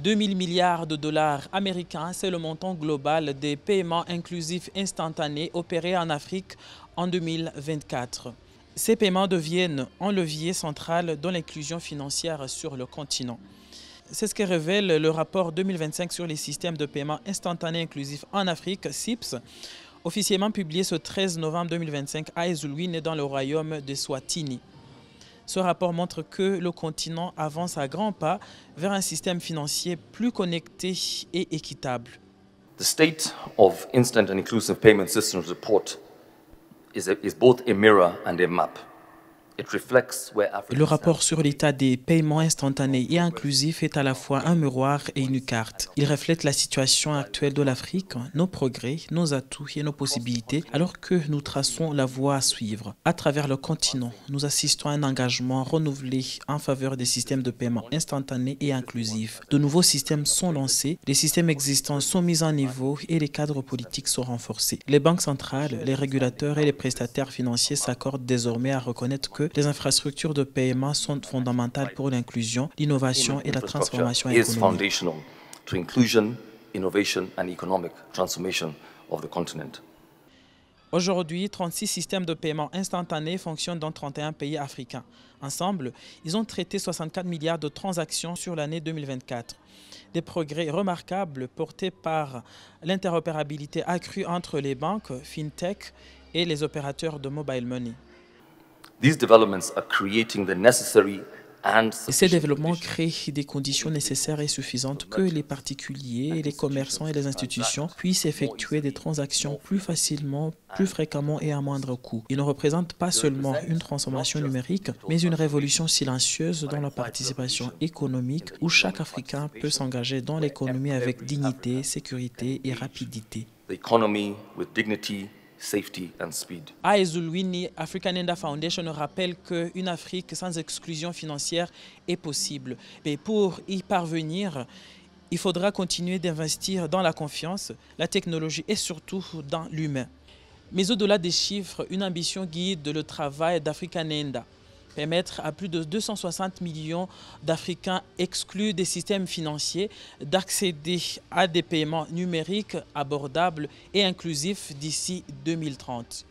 2 000 milliards de dollars américains, c'est le montant global des paiements inclusifs instantanés opérés en Afrique en 2024. Ces paiements deviennent un levier central dans l'inclusion financière sur le continent. C'est ce que révèle le rapport 2025 sur les systèmes de paiement instantané inclusifs en Afrique, CIPS, officiellement publié ce 13 novembre 2025 à Ezulwini dans le royaume de Swatini. Ce rapport montre que le continent avance à grands pas vers un système financier plus connecté et équitable. The State of Instant and Inclusive Payment Systems report is both a mirror and a map. Le rapport sur l'état des paiements instantanés et inclusifs est à la fois un miroir et une carte. Il reflète la situation actuelle de l'Afrique, nos progrès, nos atouts et nos possibilités, alors que nous traçons la voie à suivre. À travers le continent, nous assistons à un engagement renouvelé en faveur des systèmes de paiement instantanés et inclusifs. De nouveaux systèmes sont lancés, les systèmes existants sont mis en niveau et les cadres politiques sont renforcés. Les banques centrales, les régulateurs et les prestataires financiers s'accordent désormais à reconnaître que les infrastructures de paiement sont fondamentales pour l'inclusion, l'innovation et la transformation économique. Aujourd'hui, 36 systèmes de paiement instantanés fonctionnent dans 31 pays africains. Ensemble, ils ont traité 64 milliards de transactions sur l'année 2024. Des progrès remarquables portés par l'interopérabilité accrue entre les banques, fintech et les opérateurs de mobile money. Ces développements créent des conditions nécessaires et suffisantes que les particuliers, les commerçants et les institutions puissent effectuer des transactions plus facilement, plus fréquemment et à moindre coût. Ils ne représentent pas seulement une transformation numérique, mais une révolution silencieuse dans la participation économique où chaque Africain peut s'engager dans l'économie avec dignité, sécurité et rapidité. Safety and speed. À Ezulwini, Africanenda Foundation rappelle qu'une Afrique sans exclusion financière est possible. Mais pour y parvenir, il faudra continuer d'investir dans la confiance, la technologie et surtout dans l'humain. Mais au-delà des chiffres, une ambition guide le travail d'Africanenda. Permettre à plus de 260 millions d'Africains exclus des systèmes financiers d'accéder à des paiements numériques abordables et inclusifs d'ici 2030.